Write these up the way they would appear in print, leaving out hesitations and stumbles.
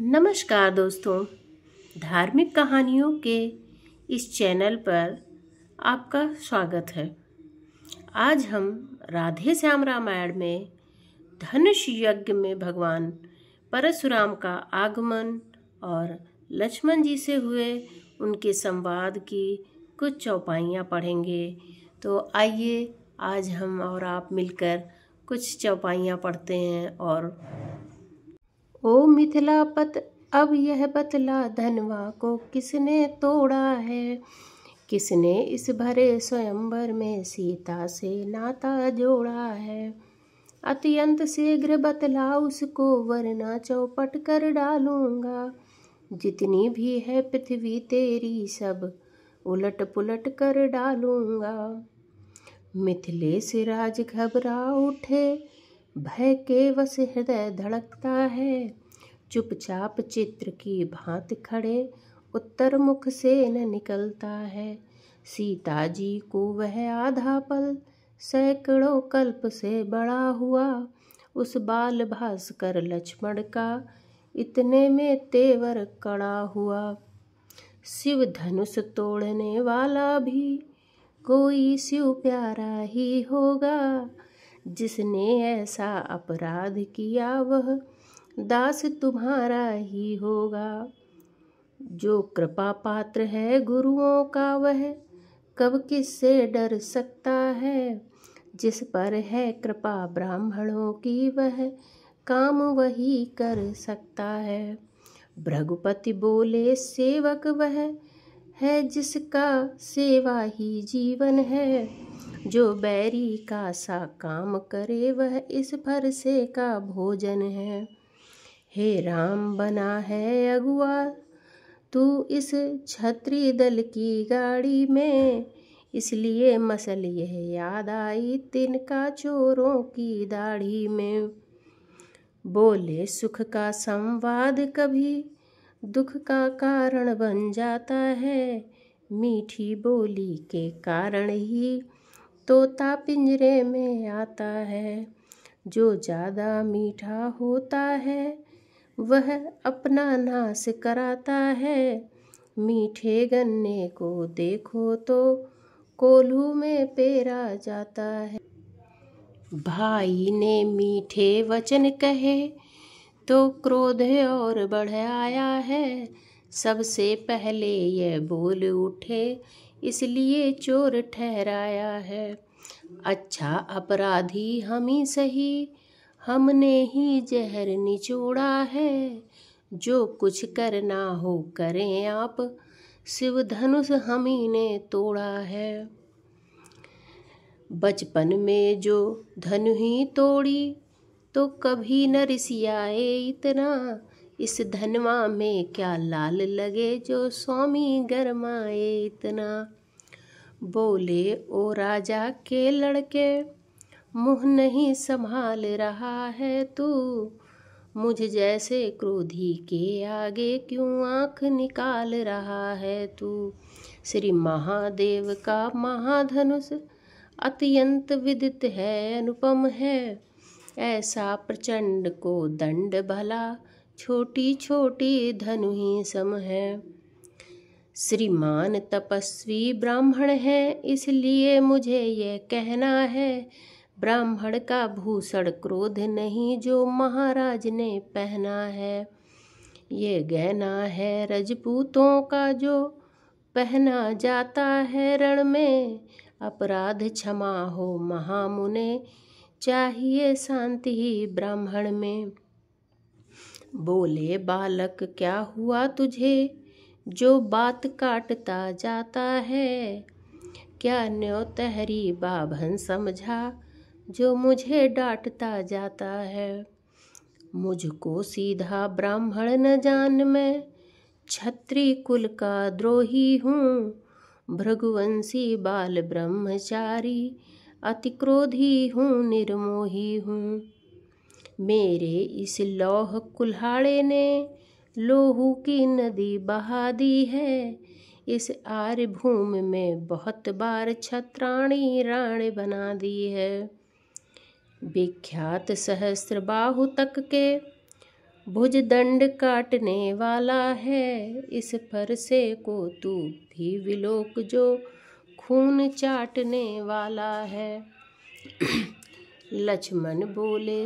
नमस्कार दोस्तों, धार्मिक कहानियों के इस चैनल पर आपका स्वागत है। आज हम राधे श्याम रामायण में धनुष यज्ञ में भगवान परशुराम का आगमन और लक्ष्मण जी से हुए उनके संवाद की कुछ चौपाइयाँ पढ़ेंगे। तो आइए आज हम और आप मिलकर कुछ चौपाइयाँ पढ़ते हैं। और ओ मिथिलापत, अब यह बतला धनवा को किसने तोड़ा है? किसने इस भरे स्वयंवर में सीता से नाता जोड़ा है? अत्यंत शीघ्र बतला उसको, वरना चौपट कर डालूंगा। जितनी भी है पृथ्वी तेरी, सब उलट पुलट कर डालूंगा। मिथिलेश राज घबरा उठे, भय के वश हृदय धड़कता है। चुपचाप चित्र की भांति खड़े, उत्तर मुख से न निकलता है। सीता जी को वह आधा पल, सैकड़ों कल्प से बड़ा हुआ। उस बाल भास्कर लक्ष्मण का, इतने में तेवर कड़ा हुआ। शिव धनुष तोड़ने वाला भी कोई शिव प्यारा ही होगा। जिसने ऐसा अपराध किया, वह दास तुम्हारा ही होगा। जो कृपा पात्र है गुरुओं का, वह कब किससे डर सकता है? जिस पर है कृपा ब्राह्मणों की, वह काम वही कर सकता है। भृगुपति बोले, सेवक वह है जिसका सेवा ही जीवन है। जो बैरी का सा काम करे, वह इस फरसे का भोजन है। हे राम, बना है अगुआ तू इस क्षत्रिय दल की गाड़ी में। इसलिए मसल यह याद आई, तिनका चोरों की दाढ़ी में। बोले, सुख का संवाद कभी दुख का कारण बन जाता है। मीठी बोली के कारण ही तोता पिंजरे में आता है। जो ज़्यादा मीठा होता है, वह अपना नाश कराता है। मीठे गन्ने को देखो तो कोल्हू में पेरा जाता है। भाई ने मीठे वचन कहे तो क्रोध और बढ़ आया है। सबसे पहले यह बोल उठे, इसलिए चोर ठहराया है। अच्छा अपराधी हम ही सही, हमने ही जहर निचोड़ा है। जो कुछ करना हो करें आप, शिव धनुष हम ही ने तोड़ा है। बचपन में जो धनु ही तोड़ी, तो कभी न रिसियाए इतना। इस धनवा में क्या लाल लगे, जो स्वामी गरमाए इतना। बोले, ओ राजा के लड़के, मुँह नहीं संभाल रहा है तू। मुझ जैसे क्रोधी के आगे क्यों आँख निकाल रहा है तू। श्री महादेव का महाधनुष अत्यंत विदित है, अनुपम है। ऐसा प्रचंड को दंड भला, छोटी छोटी धनु ही सम है। श्रीमान तपस्वी ब्राह्मण है, इसलिए मुझे यह कहना है। ब्राह्मण का भूषण क्रोध नहीं, जो महाराज ने पहना है। ये गहना है रजपूतों का, जो पहना जाता है रण में। अपराध क्षमा हो महामुने, चाहिए शांति ही ब्राह्मण में। बोले, बालक क्या हुआ तुझे, जो बात काटता जाता है। क्या न्योतहरी बाभन समझा, जो मुझे डांटता जाता है। मुझको सीधा ब्राह्मण न जान, मैं क्षत्रिय कुल का द्रोही हूँ। भृगुवंशी बाल ब्रह्मचारी, अति क्रोधी हूँ, निर्मोही हूँ। मेरे इस लौह कुल्हाड़े ने लोहू की नदी बहा दी है। इस आर्य भूमि में बहुत बार छत्राणी राण बना दी है। विख्यात सहस्त्र बाहु तक के भुजदंड काटने वाला है, इस फरसे को तू भी विलोक जो खून चाटने वाला है। लक्ष्मण बोले,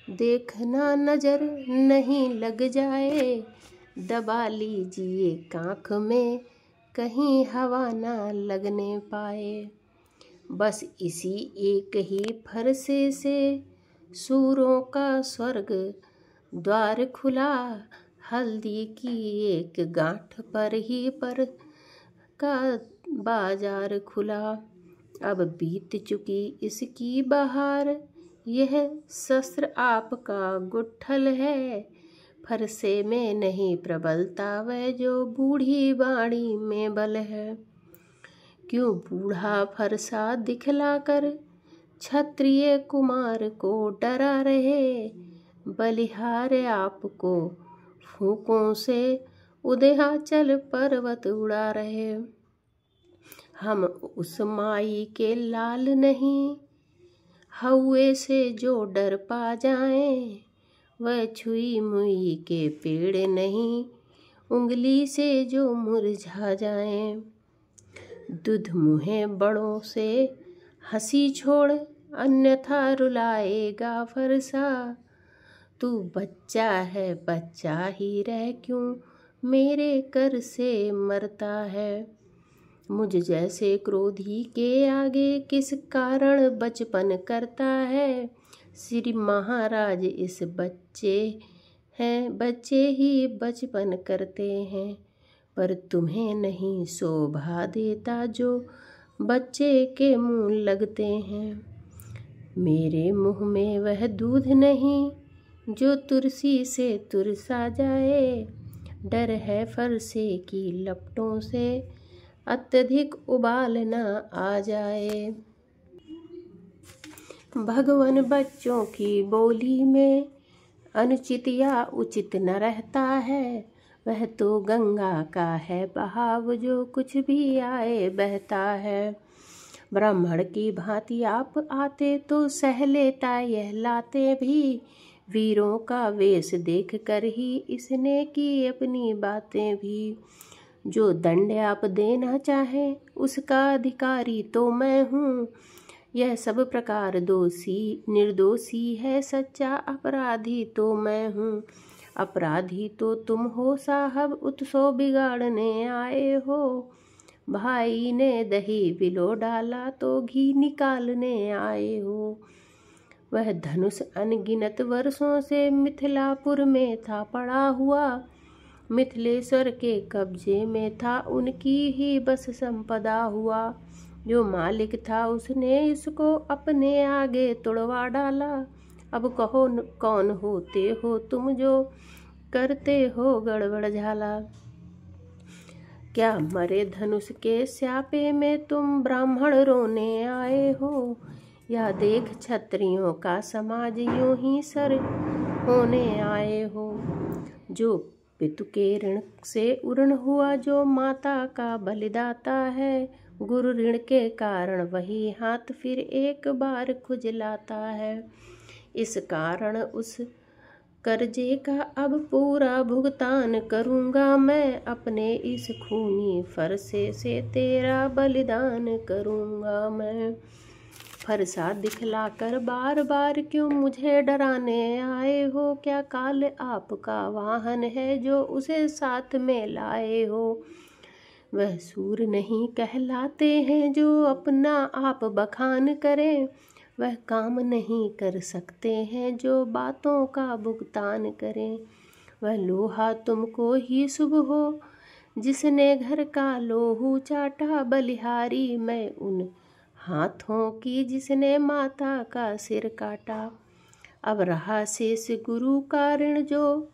देखना नजर नहीं लग जाए, दबा लीजिए कांख में कहीं हवा ना लगने पाए। बस इसी एक ही फरसे से सूरों का स्वर्ग द्वार खुला, हल्दी की एक गांठ पर ही पर का बाजार खुला। अब बीत चुकी इसकी बहार, यह शस्त्र आपका गुट्ठल है, फरसे में नहीं प्रबलता वह जो बूढ़ी बाड़ी में बल है। क्यों बूढ़ा फरसा दिखलाकर क्षत्रिय कुमार को डरा रहे, बलिहार आपको फूकों से उदयाचल पर्वत उड़ा रहे। हम उस माई के लाल नहीं, हौए से जो डर पा जाएं, वह छुई मुई के पेड़ नहीं, उंगली से जो मुरझा जाएं। दूध मुँहे बड़ों से हंसी छोड़, अन्यथा रुलाएगा फरसा। तू बच्चा है बच्चा ही रह क्यों मेरे कर से मरता है। मुझ जैसे क्रोधी के आगे किस कारण बचपन करता है। श्री महाराज इस बच्चे हैं, बच्चे ही बचपन करते हैं, पर तुम्हें नहीं शोभा देता जो बच्चे के मुंह लगते हैं। मेरे मुंह में वह दूध नहीं जो तुलसी से तुरसा जाए, डर है फरसे की लपटों से अत्यधिक उबाल न आ जाए। भगवान बच्चों की बोली में अनुचित या उचित न रहता है, वह तो गंगा का है बहाव जो कुछ भी आए बहता है। ब्राह्मण की भांति आप आते तो सह लेता यह लाते भी, वीरों का वेश देख कर ही इसने की अपनी बातें भी। जो दंड आप देना चाहे उसका अधिकारी तो मैं हूँ, यह सब प्रकार दोषी निर्दोषी है सच्चा अपराधी तो मैं हूँ। अपराधी तो तुम हो साहब, उत्सव बिगाड़ने आए हो। भाई ने दही बिलो डाला तो घी निकालने आए हो। वह धनुष अनगिनत वर्षों से मिथिलापुर में था पड़ा हुआ, मिथिलेश्वर के कब्जे में था उनकी ही बस संपदा हुआ। जो मालिक था उसने इसको अपने आगे तुड़वा डाला। अब कहो कौन होते हो तुम जो करते हो गड़बड़ झाला। क्या मरे धनुष के स्यापे में तुम ब्राह्मण रोने आए हो, या देख क्षत्रियों का समाज यूं ही सर होने आए हो। जो पितु के ऋण से उर्ण हुआ जो माता का बलिदाता है, गुरु ऋण के कारण वही हाथ फिर एक बार खुजलाता है। इस कारण उस कर्जे का अब पूरा भुगतान करूँगा मैं, अपने इस खूनी फरसे से तेरा बलिदान करूँगा मैं। फरसा दिखलाकर बार बार क्यों मुझे डराने आए हो, क्या काल आपका वाहन है जो उसे साथ में लाए हो। वह सूर नहीं कहलाते हैं जो अपना आप बखान करें, वह काम नहीं कर सकते हैं जो बातों का भुगतान करें। वह लोहा तुमको ही शुभ हो जिसने घर का लोहू चाटा, बलिहारी मैं उन हाथों की जिसने माता का सिर काटा। अब रहा शेष गुरु का ऋण जो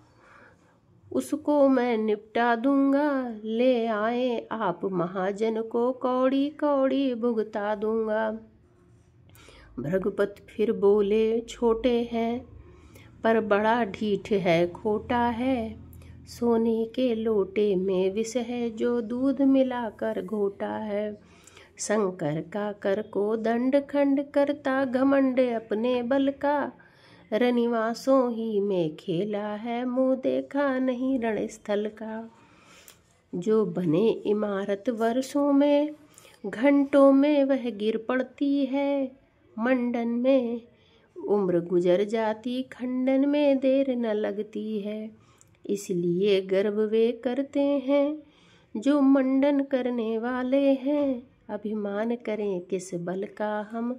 उसको मैं निपटा दूंगा, ले आए आप महाजन को कौड़ी कौड़ी भुगता दूंगा। भृगुपति फिर बोले, छोटे हैं पर बड़ा ढीठ है खोटा है, सोने के लोटे में विष है जो दूध मिलाकर घोटा है। शंकर का कर को दंड खंड करता घमंड अपने बल का, रनिवासों ही में खेला है, मुँह देखा नहीं रणस्थल का। जो बने इमारत वर्षों में, घंटों में वह गिर पड़ती है। मंडन में उम्र गुजर जाती, खंडन में देर न लगती है। इसलिए गर्व वे करते हैं जो मंडन करने वाले हैं। अभिमान करें किस बल का, हम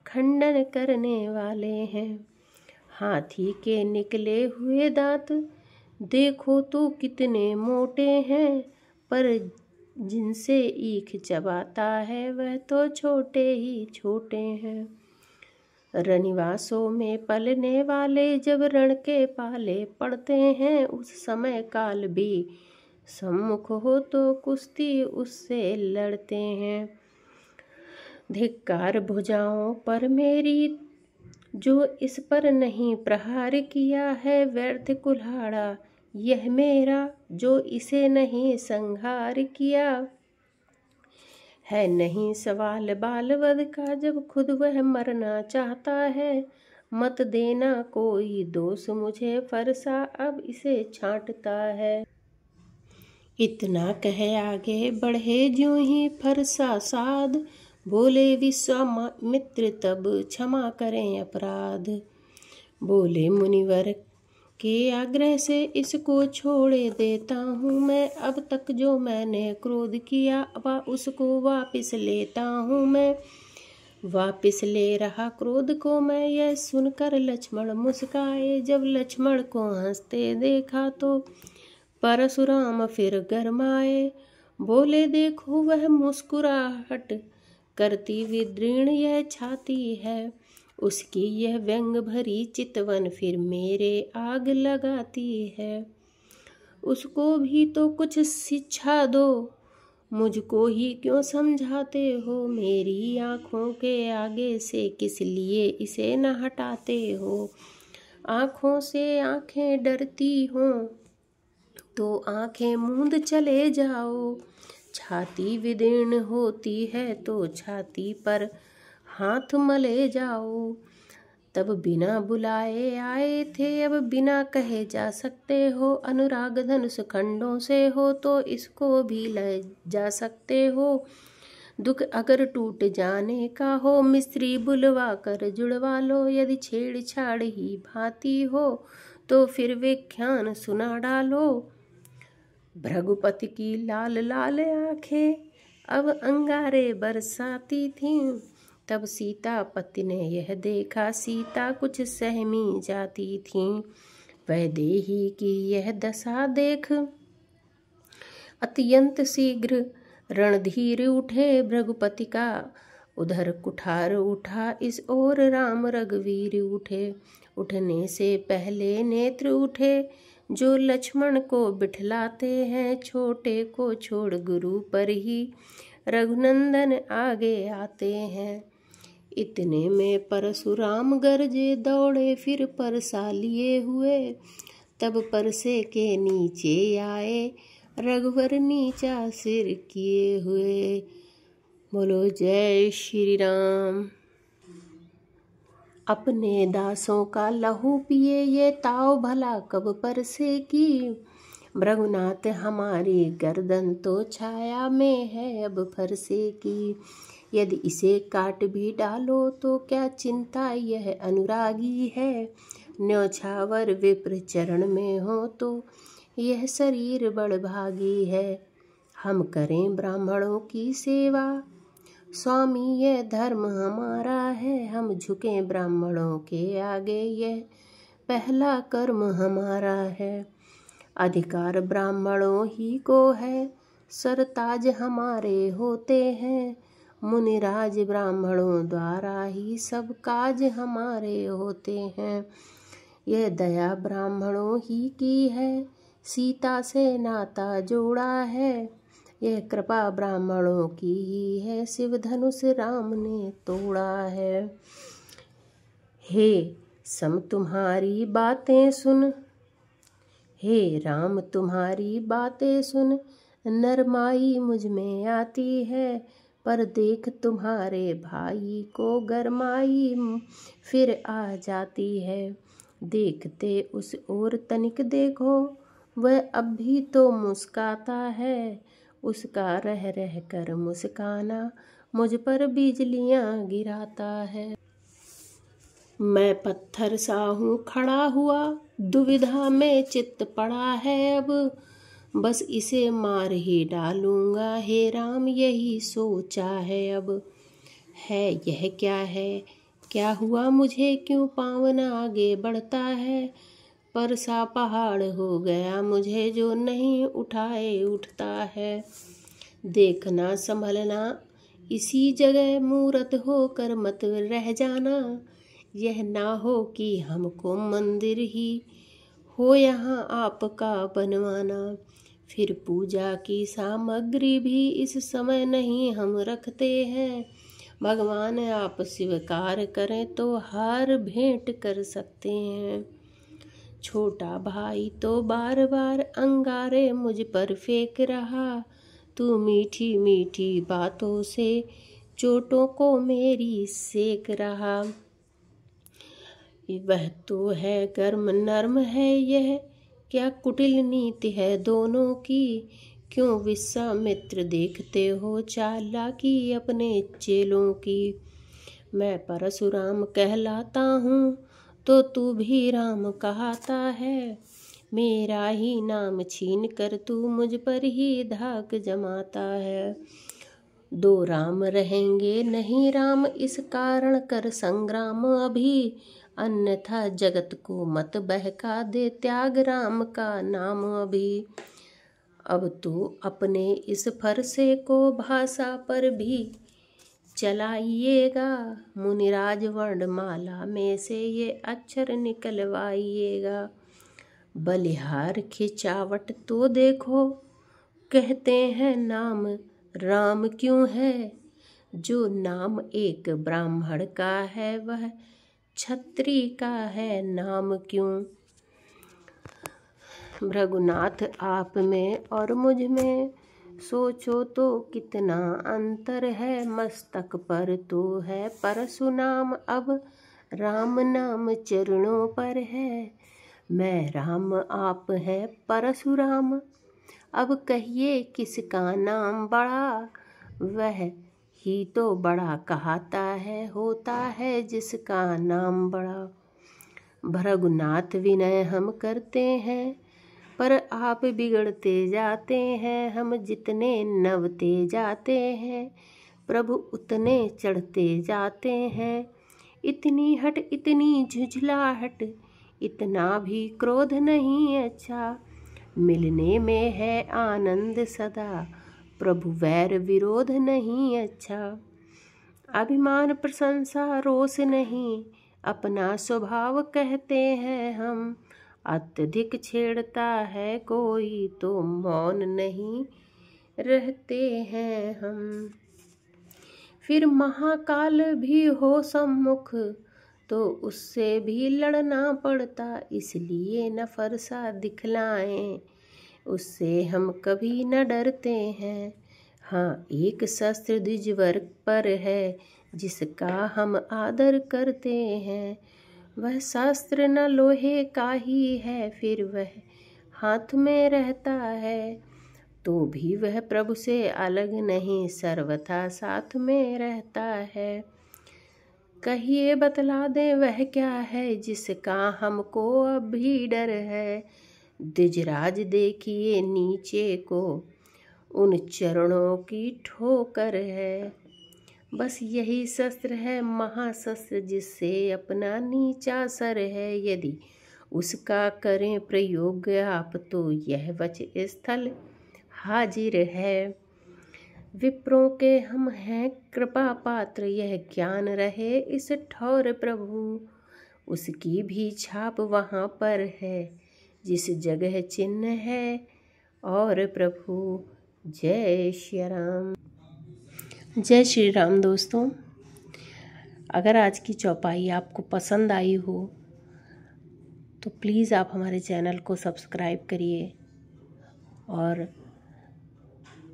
खंडन करने वाले हैं। हाथी के निकले हुए दांत देखो तो कितने मोटे हैं, पर जिनसे ईख चबाता है वह तो छोटे ही छोटे हैं। रनिवासों में पलने वाले जब रण के पाले पड़ते हैं, उस समय काल भी सम्मुख हो तो कुश्ती उससे लड़ते हैं। धिक्कार भुजाओं पर मेरी, जो इस पर नहीं प्रहार किया है। व्यर्थ कुल्हाड़ा यह मेरा, जो इसे नहीं संहार किया है। नहीं सवाल बालवध का, जब खुद वह मरना चाहता है। मत देना कोई दोष मुझे, फरसा अब इसे छांटता है। इतना कहे आगे बढ़े ज्यों ही फरसा साध, बोले विश्वामित्र तब क्षमा करें अपराध। बोले मुनिवर के आग्रह से इसको छोड़े देता हूँ मैं। अब तक जो मैंने क्रोध किया वह उसको वापिस लेता हूँ मैं। वापिस ले रहा क्रोध को मैं। यह सुनकर लक्ष्मण मुस्काए, जब लक्ष्मण को हंसते देखा तो परशुराम फिर गरमाए। बोले देखो वह मुस्कुराहट करती विदीर्ण यह छाती है। उसकी यह व्यंग भरी चितवन फिर मेरे आग लगाती है। उसको भी तो कुछ शिक्षा दो, मुझको ही क्यों समझाते हो। मेरी आँखों के आगे से किस लिए इसे न हटाते हो। आँखों से आँखें डरती हों तो आँखें मूंद चले जाओ। छाती विदीर्ण होती है तो छाती पर हाथ मले जाओ। तब बिना बुलाए आए थे, अब बिना कहे जा सकते हो। अनुराग धनुष खंडों से हो तो इसको भी ले जा सकते हो। दुख अगर टूट जाने का हो, मिस्त्री बुलवा कर जुड़वा लो। यदि छेड़छाड़ ही भांति हो तो फिर व्याख्यान सुना डालो। भृगुपति की लाल लाल आंखें अब अंगारे बरसाती थीं। तब सीतापति ने यह देखा, सीता कुछ सहमी जाती थीं। वैदेही की यह दशा देख अत्यंत शीघ्र रणधीर उठे। भृगुपति का उधर कुठार उठा, इस ओर राम रघुवीर उठे। उठने से पहले नेत्र उठे जो लक्ष्मण को बिठलाते हैं। छोटे को छोड़ गुरु पर ही रघुनंदन आगे आते हैं। इतने में परशुराम गरजे दौड़े फिर परसा लिए हुए। तब परसे के नीचे आए रघुवर नीचा सिर किए हुए। बोलो जय श्री राम। अपने दासों का लहू पिए ये ताव भला कब परसे की। भृगुनाथ हमारी गर्दन तो छाया में है अब फरसे की। यदि इसे काट भी डालो तो क्या चिंता यह अनुरागी है। न्योछावर विप्र चरण में हो तो यह शरीर बड़भागी है। हम करें ब्राह्मणों की सेवा, स्वामी यह धर्म हमारा है। हम झुकें ब्राह्मणों के आगे, यह पहला कर्म हमारा है। अधिकार ब्राह्मणों ही को है, सरताज हमारे होते हैं। मुनिराज ब्राह्मणों द्वारा ही सब काज हमारे होते हैं। यह दया ब्राह्मणों ही की है, सीता से नाता जोड़ा है। यह कृपा ब्राह्मणों की ही है, शिव धनुष राम ने तोड़ा है। हे सम तुम्हारी बातें सुन, हे राम तुम्हारी बातें सुन। नरमाई मुझ में आती है, पर देख तुम्हारे भाई को गरमाई फिर आ जाती है। देखते उस ओर तनिक देखो, वह अब भी तो मुस्काता है। उसका रह रह कर मुस्काना मुझ पर बिजलियां गिराता है। मैं पत्थर सा हूँ खड़ा हुआ, दुविधा में चित्त पड़ा है अब। बस इसे मार ही डालूंगा, हे राम यही सोचा है अब। है यह क्या है, क्या हुआ मुझे, क्यों पाँव न आगे बढ़ता है। पर सा पहाड़ हो गया मुझे, जो नहीं उठाए उठता है। देखना संभलना इसी जगह, मूरत होकर मत रह जाना। यह ना हो कि हमको मंदिर ही हो यहाँ आपका बनवाना। फिर पूजा की सामग्री भी इस समय नहीं हम रखते हैं। भगवान आप स्वीकार करें तो हार भेंट कर सकते हैं। छोटा भाई तो बार बार अंगारे मुझ पर फेंक रहा। तू मीठी मीठी बातों से चोटों को मेरी सेक रहा। वह तो है गर्म नर्म है यह, क्या कुटिल नीति है दोनों की। क्यों विश्वामित्र देखते हो चालाकी अपने चेलों की। मैं परशुराम कहलाता हूँ तो तू भी राम कहता है। मेरा ही नाम छीन कर तू मुझ पर ही धाक जमाता है। दो राम रहेंगे नहीं राम, इस कारण कर संग्राम अभी। अन्यथा जगत को मत बहका दे, त्याग राम का नाम अभी। अब तो अपने इस फरसे को भाषा पर भी चलाइएगा। मुनिराज वर्णमाला में से ये अक्षर निकलवाइएगा। बलिहार खिंचावट तो देखो, कहते हैं नाम राम क्यों है। जो नाम एक ब्राह्मण का है, वह क्षत्रिय का है नाम क्यों। भृगुनाथ आप में और मुझ में सोचो तो कितना अंतर है। मस्तक पर तो है परशुनाम, अब राम नाम चरणों पर है। मैं राम आप है परशुराम, अब कहिए किसका नाम बड़ा। वह ही तो बड़ा कहता है, होता है जिसका नाम बड़ा। भृगुनाथ विनय हम करते हैं, पर आप बिगड़ते जाते हैं। हम जितने नवते जाते हैं, प्रभु उतने चढ़ते जाते हैं। इतनी हट इतनी झुझलाहट, इतना भी क्रोध नहीं अच्छा। मिलने में है आनंद सदा, प्रभु वैर विरोध नहीं अच्छा। अभिमान प्रशंसा रोष नहीं, अपना स्वभाव कहते हैं हम। अत्यधिक छेड़ता है कोई तो मौन नहीं रहते हैं हम। फिर महाकाल भी हो सम्मुख तो उससे भी लड़ना पड़ता। इसलिए न फरसा दिखलाएं, उससे हम कभी न डरते हैं। हाँ एक शस्त्र द्विजवर पर है, जिसका हम आदर करते हैं। वह शास्त्र न लोहे का ही है, फिर वह हाथ में रहता है। तो भी वह प्रभु से अलग नहीं, सर्वथा साथ में रहता है। कहिए बतला दे वह क्या है, जिसका हमको अब भी डर है। द्विजराज देखिए नीचे को, उन चरणों की ठोकर है। बस यही शस्त्र है महाशस्त्र, जिससे अपना नीचा सर है। यदि उसका करें प्रयोग आप, तो यह वच स्थल हाजिर है। विप्रों के हम हैं कृपा पात्र, यह ज्ञान रहे इस ठौर प्रभु। उसकी भी छाप वहाँ पर है, जिस जगह चिन्ह है और प्रभु। जय श्री राम। जय श्री राम। दोस्तों, अगर आज की चौपाई आपको पसंद आई हो तो प्लीज़ आप हमारे चैनल को सब्सक्राइब करिए और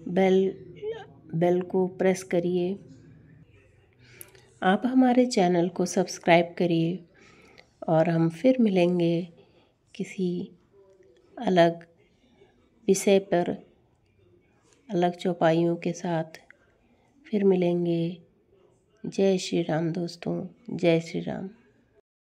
बेल को प्रेस करिए। आप हमारे चैनल को सब्सक्राइब करिए और हम फिर मिलेंगे किसी अलग विषय पर, अलग चौपाइयों के साथ फिर मिलेंगे। जय श्री राम दोस्तों, जय श्री राम।